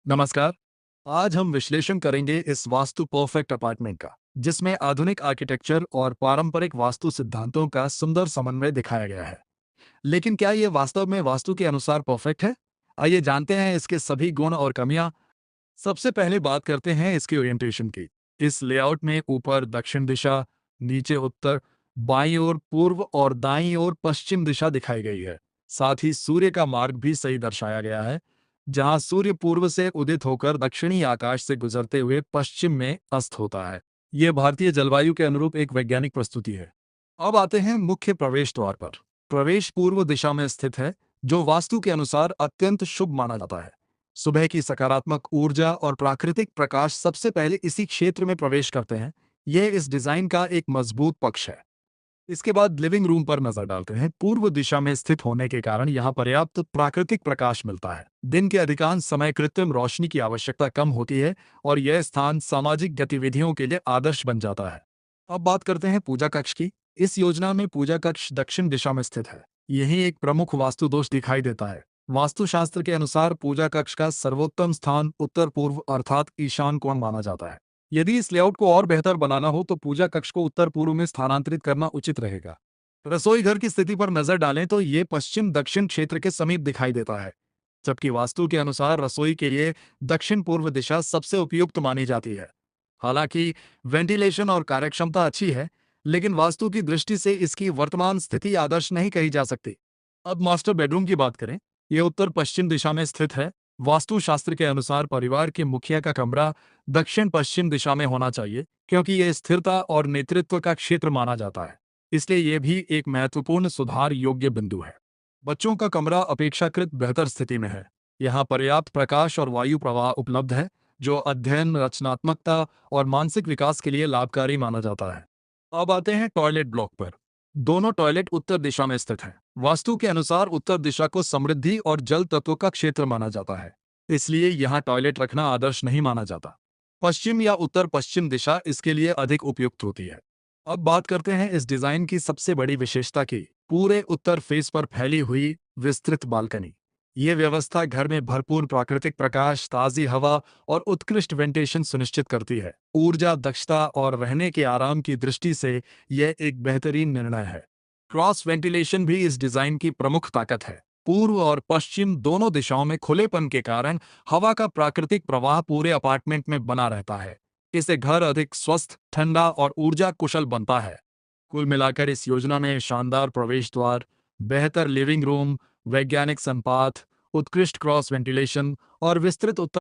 नमस्कार। आज हम विश्लेषण करेंगे इस वास्तु परफेक्ट अपार्टमेंट का, जिसमें आधुनिक आर्किटेक्चर और पारंपरिक वास्तु सिद्धांतों का सुंदर समन्वय दिखाया गया है। लेकिन क्या ये वास्तव में वास्तु के अनुसार परफेक्ट है? आइए जानते हैं इसके सभी गुण और कमियां। सबसे पहले बात करते हैं इसके ओरिएंटेशन की। इस लेआउट में ऊपर दक्षिण दिशा, नीचे उत्तर, बाईं ओर पूर्व और दाईं ओर पश्चिम दिशा दिखाई गई है। साथ ही सूर्य का मार्ग भी सही दर्शाया गया है, जहां सूर्य पूर्व से उदित होकर दक्षिणी आकाश से गुजरते हुए पश्चिम में अस्त होता है। यह भारतीय जलवायु के अनुरूप एक वैज्ञानिक प्रस्तुति है। अब आते हैं मुख्य प्रवेश द्वार पर। प्रवेश पूर्व दिशा में स्थित है, जो वास्तु के अनुसार अत्यंत शुभ माना जाता है। सुबह की सकारात्मक ऊर्जा और प्राकृतिक प्रकाश सबसे पहले इसी क्षेत्र में प्रवेश करते हैं। यह इस डिजाइन का एक मजबूत पक्ष है। इसके बाद लिविंग रूम पर नजर डालते हैं। पूर्व दिशा में स्थित होने के कारण यहाँ पर्याप्त प्राकृतिक प्रकाश मिलता है। दिन के अधिकांश समय कृत्रिम रोशनी की आवश्यकता कम होती है और यह स्थान सामाजिक गतिविधियों के लिए आदर्श बन जाता है। अब बात करते हैं पूजा कक्ष की। इस योजना में पूजा कक्ष दक्षिण दिशा में स्थित है। यही एक प्रमुख वास्तु दोष दिखाई देता है। वास्तुशास्त्र के अनुसार पूजा कक्ष का सर्वोत्तम स्थान उत्तर पूर्व अर्थात ईशान कोण माना जाता है। यदि इस लेआउट को और बेहतर बनाना हो तो पूजा कक्ष को उत्तर पूर्व में स्थानांतरित करना उचित रहेगा। रसोई घर की स्थिति पर नजर डालें तो ये पश्चिम दक्षिण क्षेत्र के समीप दिखाई देता है, जबकि वास्तु के अनुसार रसोई के लिए दक्षिण पूर्व दिशा सबसे उपयुक्त मानी जाती है। हालांकि वेंटिलेशन और कार्यक्षमता अच्छी है, लेकिन वास्तु की दृष्टि से इसकी वर्तमान स्थिति आदर्श नहीं कही जा सकती। अब मास्टर बेडरूम की बात करें। यह उत्तर पश्चिम दिशा में स्थित है। वास्तुशास्त्र के अनुसार परिवार के मुखिया का कमरा दक्षिण पश्चिम दिशा में होना चाहिए, क्योंकि यह स्थिरता और नेतृत्व का क्षेत्र माना जाता है। इसलिए यह भी एक महत्वपूर्ण सुधार योग्य बिंदु है। बच्चों का कमरा अपेक्षाकृत बेहतर स्थिति में है। यहाँ पर्याप्त प्रकाश और वायु प्रवाह उपलब्ध है, जो अध्ययन, रचनात्मकता और मानसिक विकास के लिए लाभकारी माना जाता है। अब आते हैं टॉयलेट ब्लॉक पर। दोनों टॉयलेट उत्तर दिशा में स्थित हैं। वास्तु के अनुसार उत्तर दिशा को समृद्धि और जल तत्व का क्षेत्र माना जाता है, इसलिए यहाँ टॉयलेट रखना आदर्श नहीं माना जाता। पश्चिम या उत्तर पश्चिम दिशा इसके लिए अधिक उपयुक्त होती है। अब बात करते हैं इस डिजाइन की सबसे बड़ी विशेषता की, पूरे उत्तर फेस पर फैली हुई विस्तृत बालकनी। ये व्यवस्था घर में भरपूर प्राकृतिक प्रकाश, ताजी हवा और उत्कृष्ट वेंटिलेशन सुनिश्चित करती है। ऊर्जा दक्षता और रहने के आराम की दृष्टि से यह एक बेहतरीन निर्णय है। क्रॉस वेंटिलेशन भी इस डिजाइन की प्रमुख ताकत है। पूर्व और पश्चिम दोनों दिशाओं में खुलेपन के कारण हवा का प्राकृतिक प्रवाह पूरे अपार्टमेंट में बना रहता है। इससे घर अधिक स्वस्थ, ठंडा और ऊर्जा कुशल बनता है। कुल मिलाकर इस योजना में शानदार प्रवेश द्वार, बेहतर लिविंग रूम, वैज्ञानिक संपात, उत्कृष्ट क्रॉस वेंटिलेशन और विस्तृत उत्तर